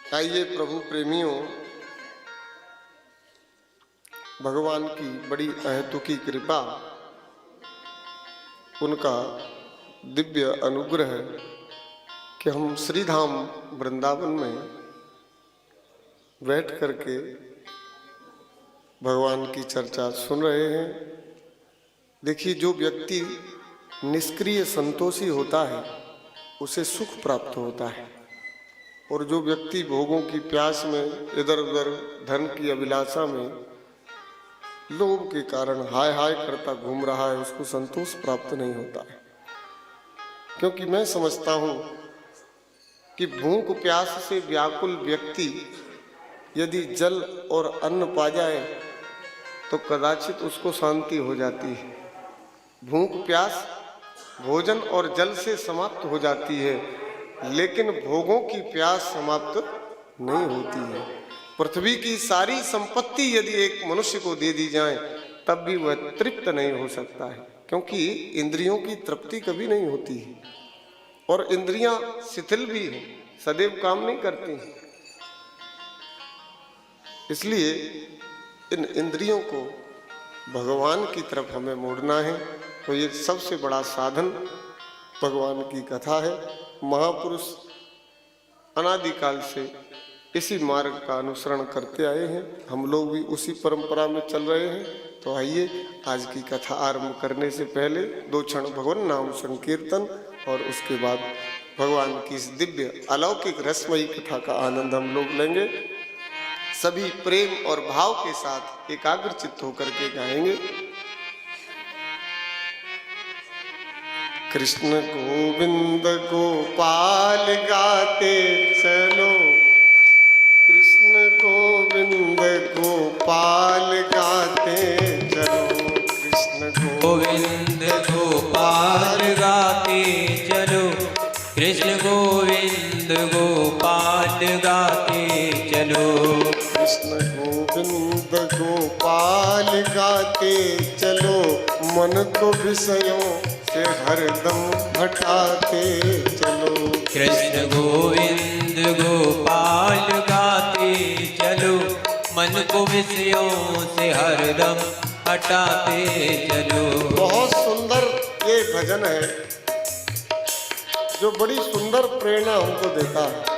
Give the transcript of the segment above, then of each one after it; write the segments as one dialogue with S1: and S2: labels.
S1: आइए प्रभु प्रेमियों, भगवान की बड़ी अहेतुकी कृपा, उनका दिव्य अनुग्रह कि हम श्रीधाम वृंदावन में बैठ करके भगवान की चर्चा सुन रहे हैं। देखिए, जो व्यक्ति निष्क्रिय संतोषी होता है उसे सुख प्राप्त होता है, और जो व्यक्ति भोगों की प्यास में इधर उधर धन की अभिलाषा में लोभ के कारण हाय हाय करता घूम रहा है, उसको संतोष प्राप्त नहीं होता है। क्योंकि मैं समझता हूँ कि भूख प्यास से व्याकुल व्यक्ति यदि जल और अन्न पा जाए तो कदाचित उसको शांति हो जाती है। भूख प्यास भोजन और जल से समाप्त हो जाती है, लेकिन भोगों की प्यास समाप्त नहीं होती है। पृथ्वी की सारी संपत्ति यदि एक मनुष्य को दे दी जाए तब भी वह तृप्त नहीं हो सकता है, क्योंकि इंद्रियों की तृप्ति कभी नहीं होती है और इंद्रियां शिथिल भी हैं, सदैव काम नहीं करती हैं। इसलिए इन इंद्रियों को भगवान की तरफ हमें मोड़ना है। तो ये सबसे बड़ा साधन भगवान की कथा है। महापुरुष अनादिकाल से इसी मार्ग का अनुसरण करते आए हैं, हम लोग भी उसी परंपरा में चल रहे हैं। तो आइए आज की कथा आरंभ करने से पहले 2 क्षण भगवान नाम संकीर्तन और उसके बाद भगवान की इस दिव्य अलौकिक रसमयी कथा का आनंद हम लोग लेंगे। सभी प्रेम और भाव के साथ एकाग्र चित्त होकर के गाएंगे। कृष्ण गोविंद गोपाल गाते चलो, कृष्ण गोविंद गोपाल गाते चलो, कृष्ण
S2: गोविंद गोपाल गाते चलो, कृष्ण गोविंद गोपाल गाते चलो,
S1: कृष्ण गोविंद गोपाल गाते चलो, मन को विषयों से हरदम हटाते चलो,
S2: कृष्ण गोविंद गोपाल गाते चलो, मन को विषयों से हरदम हटाते चलो।
S1: बहुत सुंदर ये भजन है जो बड़ी सुंदर प्रेरणा हमको देता है।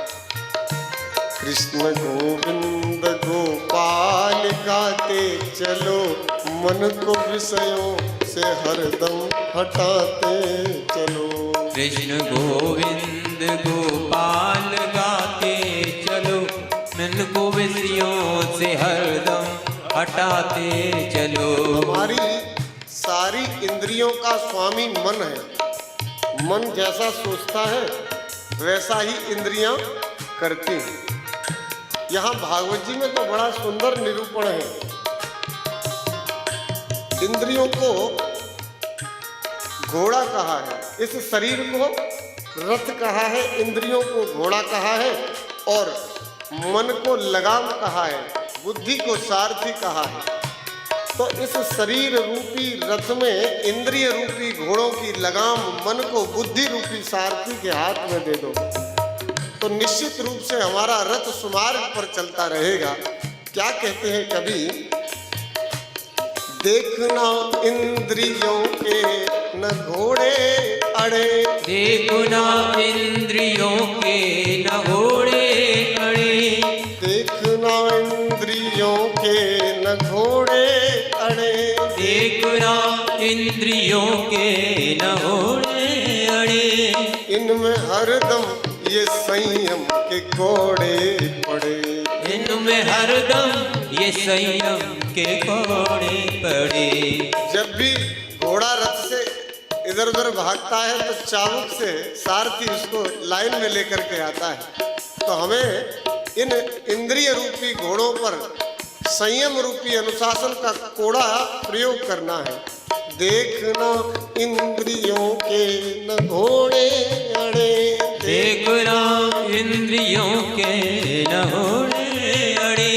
S1: कृष्ण गोविंद गोपाल गाते चलो, मन को विषयों से हरदम हटाते चलो,
S2: कृष्ण गोविंद गोपाल गाते चलो, मन को विषयों से हरदम हटाते चलो।
S1: हमारी सारी इंद्रियों का स्वामी मन है। मन जैसा सोचता है वैसा ही इंद्रियां करती हैं। यहाँ भागवत जी में तो बड़ा सुंदर निरूपण है। इंद्रियों को घोड़ा कहा है, इस शरीर को रथ कहा है, इंद्रियों को घोड़ा कहा है और मन को लगाम कहा है, बुद्धि को सारथी कहा है। तो इस शरीर रूपी रथ में इंद्रिय रूपी घोड़ों की लगाम मन को बुद्धि रूपी सारथी के हाथ में दे दो तो निश्चित रूप से हमारा रथ सुमार्ग पर चलता रहेगा। क्या कहते हैं कवि, देखना इंद्रियों के न घोड़े अड़े,
S2: देखना इंद्रियों के न घोड़े अड़े,
S1: देखना इंद्रियों के न घोड़े अड़े,
S2: देखना इंद्रियों के न घोड़े अड़े,
S1: इनमें हरदम ये संयम के कोड़े पड़े,
S2: इनमें हरदम ये संयम के कोड़े पड़े।
S1: जब भी घोड़ा रथ से इधर उधर भागता है तो चाबुक से सारथी उसको लाइन में लेकर के आता है। तो हमें इन इंद्रिय रूपी घोड़ों पर संयम रूपी अनुशासन का कोड़ा प्रयोग करना है। देखना इंद्रियों के न घोड़े अड़े,
S2: देखना इंद्रियों के न घोड़े अड़े,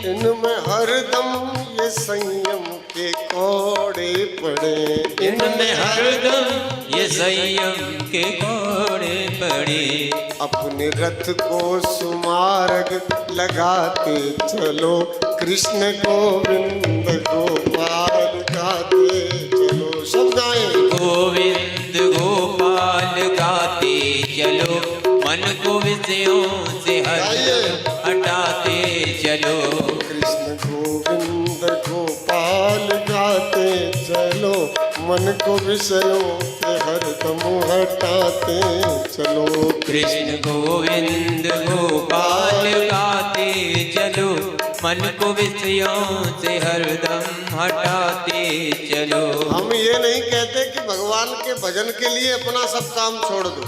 S1: इनमें हरदम ये संयम के कोड़े पड़े,
S2: इनमें हरदम ये संयम के कोड़े पड़े।
S1: अपने रथ को सुमार्ग लगाते चलो, कृष्ण गोविंद गोपाल गाते चलो। सब गाएं।
S2: गोविंद गोपाल गाते चलो, मन को विषयों से हटाते चलो।
S1: कृष्ण गोविंद गोपाल गाते चलो, मन को विषयों से हरदम हटाते चलो।
S2: कृष्ण गोविंद गोपाल गाते चलो, मन को विषयों से हरदम हटाते चलो।
S1: हम ये नहीं कहते कि भगवान के भजन के लिए अपना सब काम छोड़ दो,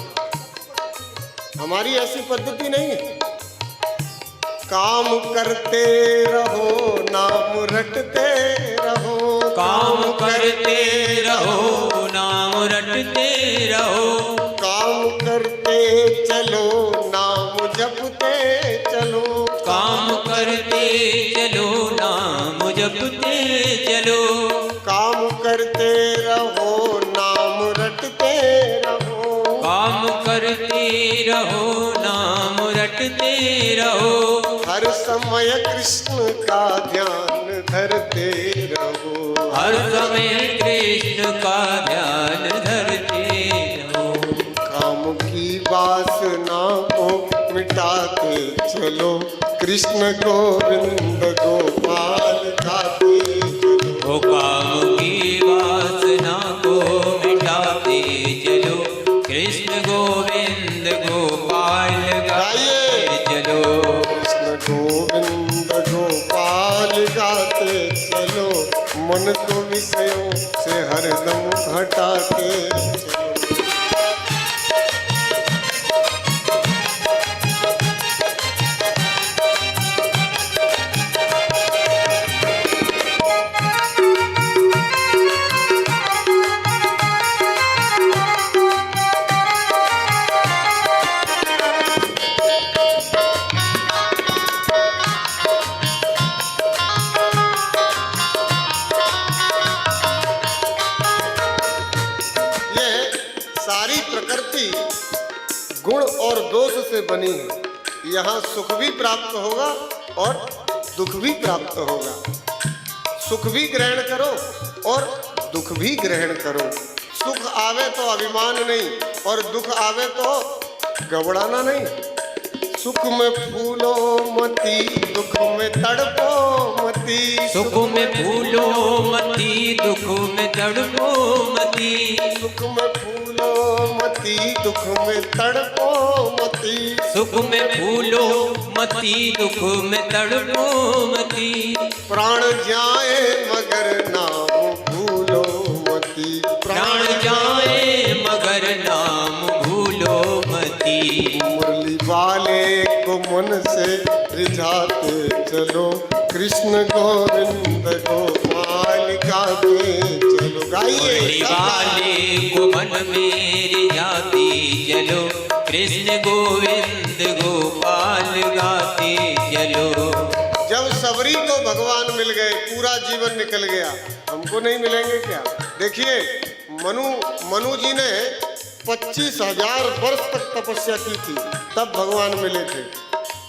S1: हमारी ऐसी पद्धति नहीं है। काम करते रहो, नाम रटते रहो,
S2: काम करते रहो, नाम रटते रहो।
S1: काम करते चलो, नाम जपते चलो।
S2: काम करते चलो, नाम जपते चलो।
S1: काम करते रहो, नाम रटते रहो।
S2: काम करते रहो, नाम रटते रहो।
S1: हर समय कृष्ण का ध्यान धरते रहो,
S2: हर समय कृष्ण का ध्यान धरते रहो।
S1: काम की वासना को मिटाते चलो, कृष्ण गोविंद गोपाल गाते चलो।
S2: ओ काम की वासना को मिटाते चलो, कृष्ण गोविंद गोपाल गाते चलो।
S1: कृष्ण गोविंद गोपाल गाते चलो, मन को विषयों से हरदम हटाते चलो। सारी प्रकृति गुण और दोष से बनी है। यहाँ सुख भी प्राप्त होगा और दुख भी प्राप्त होगा। सुख भी ग्रहण करो और दुख भी ग्रहण करो। सुख आवे तो अभिमान नहीं और दुख आवे तो घबराना नहीं। सुख में फूलो मती, दुख में तड़पो मती।
S2: सुख में फूलो मती, दुख में तड़पो मती।
S1: सुख में फूलो मती, दुख में तड़पो मती।
S2: सुख में फूलो मती, दुख में तड़पो मती।
S1: प्राण जाए मगर नाम भूलो मती।
S2: प्राण जाए मगर नाम भूलो मती।
S1: मुरली वाले को मन से रिझाते चलो, कृष्ण गोविंद गोपाल गाते चलो। गाइए।
S2: मुरली वाले को मन में रिझाते चलो, कृष्ण गोविंद गोपाल गाते चलो।
S1: जब सबरी को भगवान मिल गए, पूरा जीवन निकल गया, हमको नहीं मिलेंगे क्या? देखिए, मनु जी ने 25,000 वर्ष तक तपस्या की थी, तब भगवान मिले थे।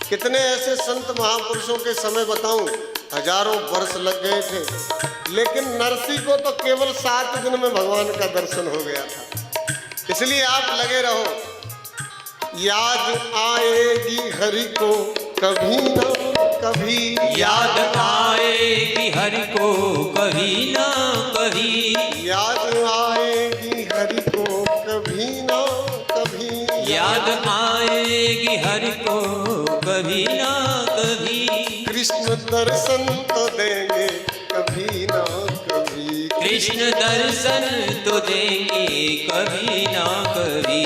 S1: कितने ऐसे संत महापुरुषों के समय बताऊं, हजारों वर्ष लग गए थे, लेकिन नरसी को तो केवल 7 दिन में भगवान का दर्शन हो गया था। इसलिए आप लगे रहो, याद आएगी हरि को कभी ना कभी।
S2: याद आएगी हरि को कभी ना कभी।
S1: याद आएगी हरि को कभी ना कभी।
S2: याद आएगी हरि को कभी ना कभी।
S1: कृष्ण दर्शन तो देंगे कभी ना कभी।
S2: कृष्ण दर्शन तो देंगे कभी ना कभी।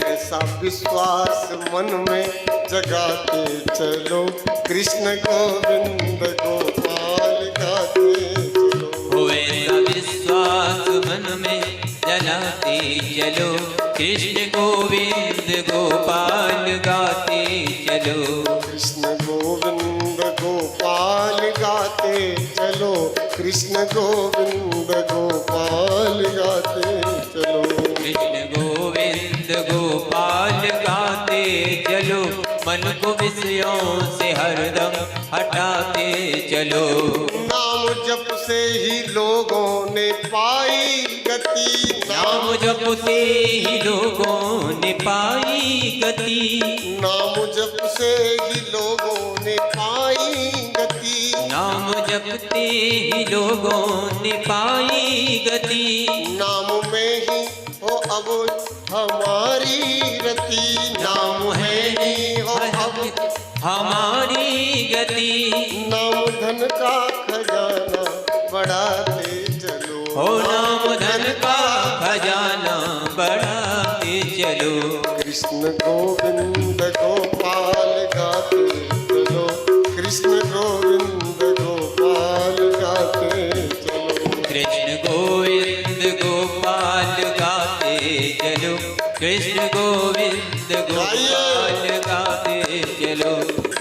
S1: ऐसा विश्वास मन में जगाते चलो, कृष्ण गोविंद गोपाल गाते चलो।
S2: हो ऐसा विश्वास मन में जलाते चलो, कृष्ण गोविंद गोपाल गाते चलो।
S1: कृष्ण गोविंद गोपाल गाते चलो, कृष्ण गोविंद गोपाल गाते चलो।
S2: कृष्ण गोविंद गोपाल गाते चलो, मन को विषयों से हरदम हटाते चलो।
S1: नाम जप से ही लोगों ने पाई गति,
S2: नाम जप से ही लोगों ने पाई गति,
S1: नाम जप से ही लोगों ने पाई गति,
S2: नाम जपते ही लोगों ने पाई गति,
S1: नाम में ही हो अब हमारी रति, नाम है ही हो अब
S2: हमारी गति।
S1: नाम धन का खजाना बढ़ाते चलो,
S2: हो नाम धन का खजाना बढ़ाते चलो।
S1: कृष्ण गोविंद गोपाल गाते चलो, कृष्ण गोविंद गोपाल गाते चलो,
S2: कृष्ण गोविंद गोपाल गाते चलो, कृष्ण गोविंद गोपाल गाते चलो।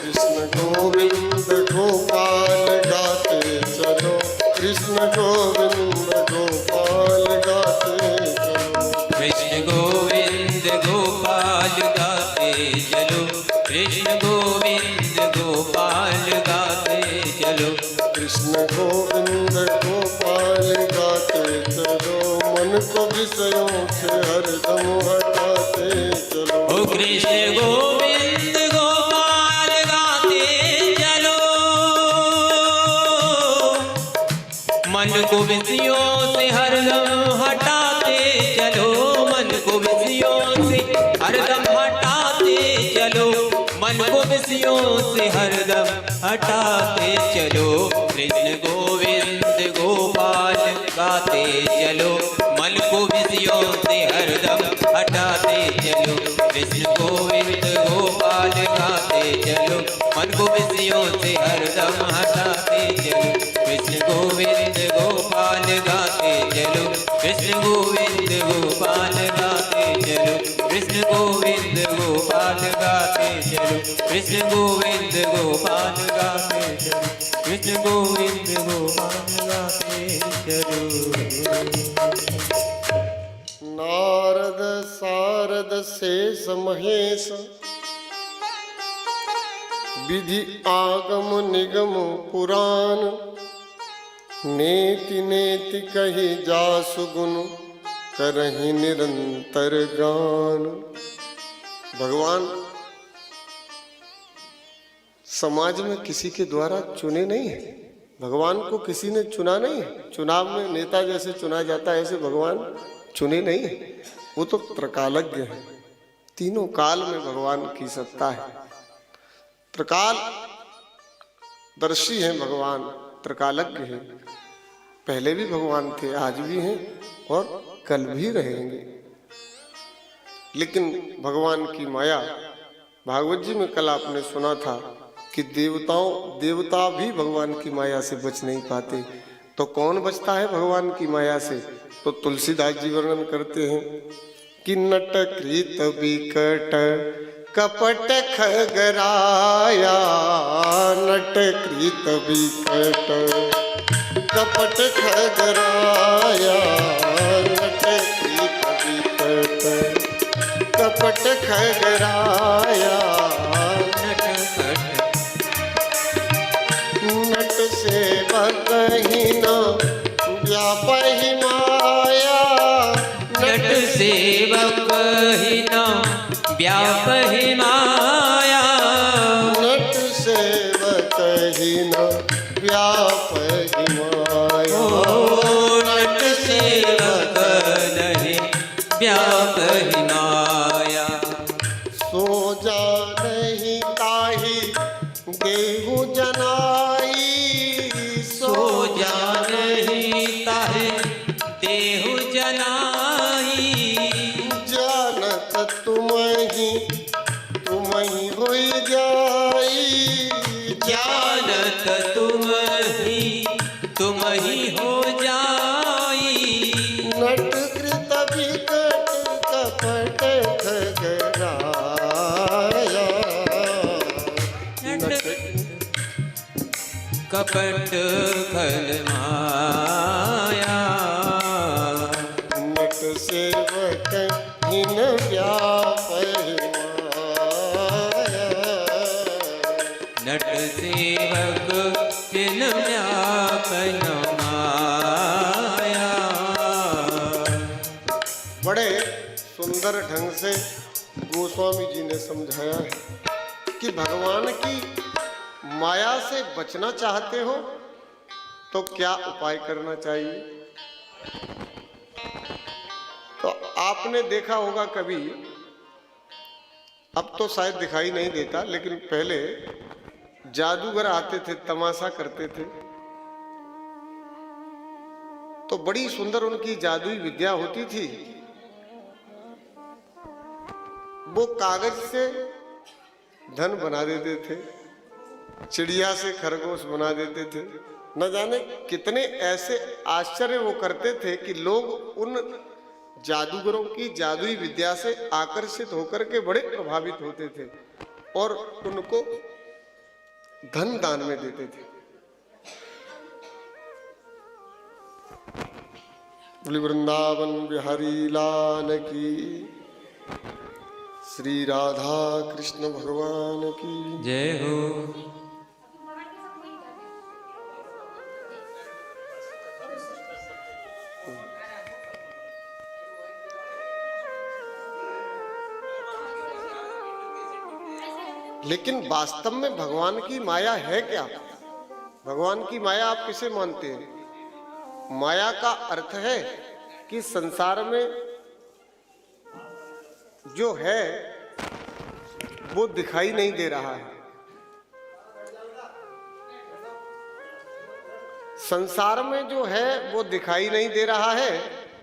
S1: कृष्ण गोविंद गोपाल गाते चलो, कृष्ण गोविंद गोपाल गाते चलो,
S2: कृष्ण गोविंद गोपाल गाते चलो, कृष्ण गोविंद गोपाल गाते चलो।
S1: कृष्ण गोविंद गोपाल गाते चलो, मन को विषयों से हरदम हटाते चलो।
S2: ओ कृष्ण गोविंद गोपाल गाते चलो, मन को विषयों से हरदम हटाते चलो, मन को विषयों से हरदम हटाते चलो, मन को विषयों से हरदम हटाते चलो। कृष्ण गोविंद गोपाल गाते चलो, मन को विषयों से हरदम हटाते चलो। कृष्ण गोविंद गोपाल गाते चलो, मन को विषयों से हरदम हटाते चलो। कृष्ण गोविंद गोपाल गाते चलो, कृष्ण गोविंद गोपाल गाते चलो, कृष्ण गोविंद गोपाल गाते चलो, कृष्ण गोविंद गोपाल गाते चलो, कृष्ण गोविंद गोपाल गाते चलो।
S1: नारद सारद शेष महेश, विधि आगम निगम पुराण, नेति नेति कही जासु गुण, करहि निरंतर गान। भगवान समाज में किसी के द्वारा चुने नहीं है, भगवान को किसी ने चुना नहीं है। चुनाव में नेता जैसे चुना जाता है ऐसे भगवान चुने नहीं है, वो तो त्रिकालज्ञ है। तीनों काल में भगवान की सत्ता है। त्रिकाल दर्शी है भगवान, त्रिकालज्ञ है। पहले भी भगवान थे, आज भी हैं और कल भी रहेंगे। लेकिन भगवान की माया, भागवत जी में कल आपने सुना था कि देवता भी भगवान की माया से बच नहीं पाते। तो कौन बचता है भगवान की माया से? तो तुलसीदास जी वर्णन करते हैं कि नट कृत विकट कपट खगराया, नट कृत विकट कपट खगराया, नट कृत विकट कपट खगराया, नट सेवक ही न व्यापहि माया,
S2: नट सेवक ही न व्यापहि माया,
S1: नट सेवक ही न व्यापहि माया,
S2: नट सेवक नहीं व्यापहि माया।
S1: सो जानहि ताहि देहु जनाई,
S2: सो जानहि ताहि देहु जनाई,
S1: जानत तुम ही होई जाई,
S2: जानत तुम ही हो जाई,
S1: नट कृत विकट कपट खगराया,
S2: कपट खल माया,
S1: नट सेवक ही न व्यापहि माया,
S2: नट सेवक जिन व्यापन माया।
S1: बड़े सुंदर ढंग से गोस्वामी जी ने समझाया है कि भगवान की माया से बचना चाहते हो तो क्या उपाय करना चाहिए। तो आपने देखा होगा कभी, अब तो शायद दिखाई नहीं देता, लेकिन पहले जादूगर आते थे, तमाशा करते थे, तो बड़ी सुंदर उनकी जादुई विद्या होती थी। वो कागज से धन बना देते थे, चिड़िया से खरगोश बना देते थे, न जाने कितने ऐसे आश्चर्य वो करते थे कि लोग उन जादूगरों की जादुई विद्या से आकर्षित होकर के बड़े प्रभावित होते थे और उनको धन दान में देते थे। बोले वृंदावन बिहारी लाल की, श्री राधा कृष्ण भगवान की
S2: जय हो।
S1: लेकिन वास्तव में भगवान की माया है क्या? भगवान की माया आप किसे मानते हैं? माया का अर्थ है कि संसार में जो है वो दिखाई नहीं दे रहा है। संसार में जो है वो दिखाई नहीं दे रहा है,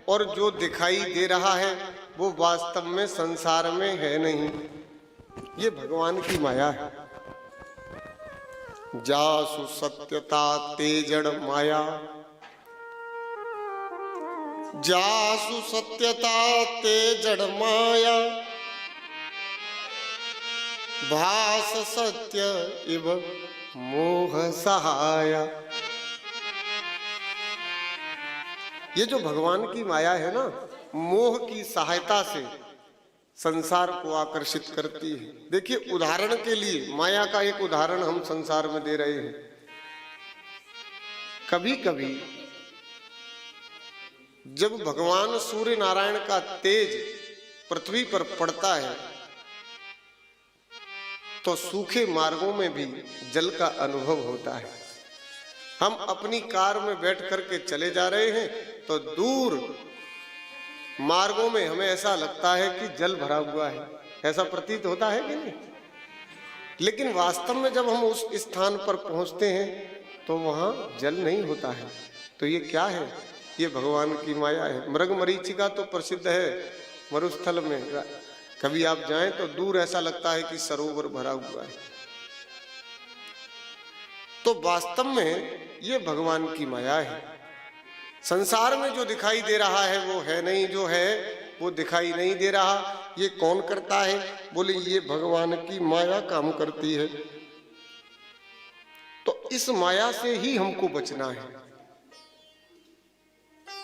S1: और जो दिखाई दे रहा है वो वास्तव में संसार में है नहीं। ये भगवान की माया है। जासु सत्यता ते जड़ माया, जासु सत्यता ते जड़ माया, भास सत्य इव मोह सहाया। ये जो भगवान की माया है ना, मोह की सहायता से संसार को आकर्षित करती है। देखिए, उदाहरण के लिए माया का एक उदाहरण हम संसार में दे रहे हैं। कभी कभी जब भगवान सूर्य नारायण का तेज पृथ्वी पर पड़ता है तो सूखे मार्गों में भी जल का अनुभव होता है। हम अपनी कार में बैठ करके चले जा रहे हैं तो दूर मार्गों में हमें ऐसा लगता है कि जल भरा हुआ है, ऐसा प्रतीत होता है कि नहीं? लेकिन वास्तव में जब हम उस स्थान पर पहुंचते हैं तो वहां जल नहीं होता है। तो ये क्या है? ये भगवान की माया है। मृगमरीचिका तो प्रसिद्ध है मरुस्थल में, कभी आप जाएं तो दूर ऐसा लगता है कि सरोवर भरा हुआ है। तो वास्तव में ये भगवान की माया है। संसार में जो दिखाई दे रहा है वो है नहीं, जो है वो दिखाई नहीं दे रहा। ये कौन करता है? बोले ये भगवान की माया काम करती है। तो इस माया से ही हमको बचना है।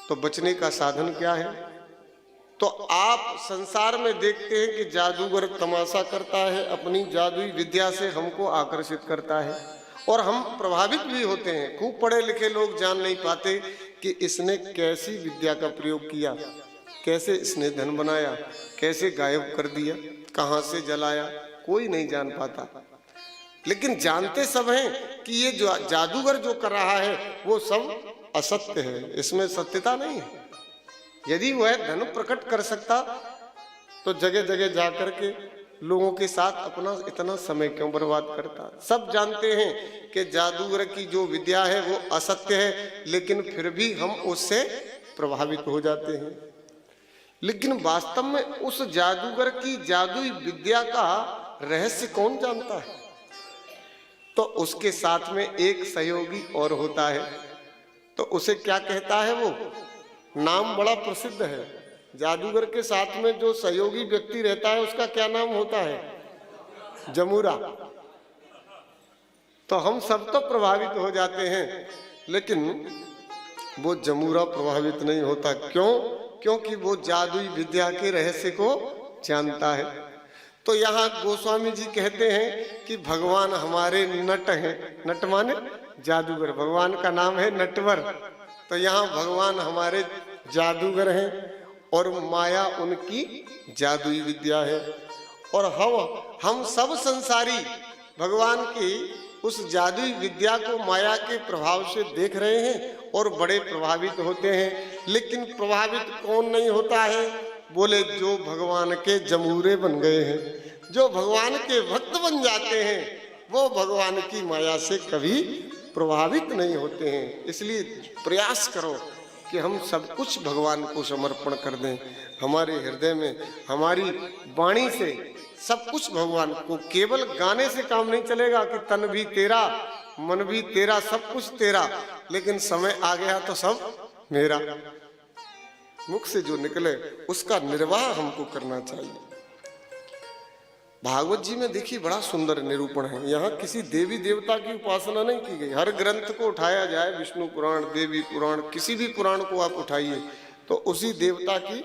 S1: तो बचने का साधन क्या है? तो आप संसार में देखते हैं कि जादूगर तमाशा करता है, अपनी जादुई विद्या से हमको आकर्षित करता है और हम प्रभावित भी होते हैं। खूब पढ़े लिखे लोग जान नहीं पाते कि इसने कैसी विद्या का प्रयोग किया, कैसे इसने धन बनाया, कैसे गायब कर दिया, कहां से जलाया, कोई नहीं जान पाता। लेकिन जानते सब हैं कि ये जो जादूगर जो कर रहा है वो सब असत्य है, इसमें सत्यता नहीं है। यदि वह धन प्रकट कर सकता तो जगह जगह जाकर के लोगों के साथ अपना इतना समय क्यों बर्बाद करता। सब जानते हैं कि जादूगर की जो विद्या है वो असत्य है, लेकिन फिर भी हम उससे प्रभावित हो जाते हैं। लेकिन वास्तव में उस जादूगर की जादुई विद्या का रहस्य कौन जानता है? तो उसके साथ में एक सहयोगी और होता है। तो उसे क्या कहता है? वो नाम बड़ा प्रसिद्ध है। जादूगर के साथ में जो सहयोगी व्यक्ति रहता है उसका क्या नाम होता है? जमूरा। तो हम सब तो प्रभावित हो जाते हैं, लेकिन वो जमूरा प्रभावित नहीं होता। क्यों? क्योंकि वो जादुई विद्या के रहस्य को जानता है। तो यहाँ गोस्वामी जी कहते हैं कि भगवान हमारे नट हैं। नट माने जादूगर, भगवान का नाम है नटवर। तो यहाँ भगवान हमारे जादूगर हैं और माया उनकी जादुई विद्या है। और हम सब संसारी भगवान की उस जादुई विद्या को माया के प्रभाव से देख रहे हैं और बड़े प्रभावित होते हैं। लेकिन प्रभावित कौन नहीं होता है? बोले जो भगवान के जमूरे बन गए हैं, जो भगवान के भक्त बन जाते हैं, वो भगवान की माया से कभी प्रभावित नहीं होते हैं। इसलिए प्रयास करो कि हम सब कुछ भगवान को समर्पण कर दें। हमारे हृदय में, हमारी वाणी से सब कुछ भगवान को। केवल गाने से काम नहीं चलेगा कि तन भी तेरा, मन भी तेरा, सब कुछ तेरा, लेकिन समय आ गया तो सब मेरा। मुख से जो निकले उसका निर्वाह हमको करना चाहिए। भागवत जी में देखिए बड़ा सुंदर निरूपण है। यहाँ किसी देवी देवता की उपासना नहीं की गई। हर ग्रंथ को उठाया जाए, विष्णु पुराण, देवी पुराण, किसी भी पुराण को आप उठाइए तो उसी देवता की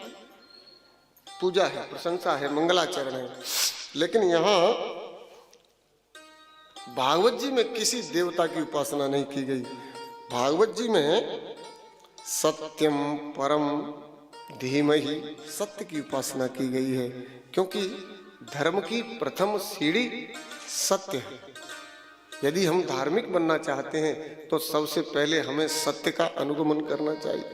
S1: पूजा है, प्रशंसा है, मंगलाचरण है। लेकिन यहाँ भागवत जी में किसी देवता की उपासना नहीं की गई। भागवत जी में सत्यम परम धीमहि, सत्य की उपासना की गई है, क्योंकि धर्म की प्रथम सीढ़ी सत्य है। यदि हम धार्मिक बनना चाहते हैं तो सबसे पहले हमें सत्य का अनुगमन करना चाहिए।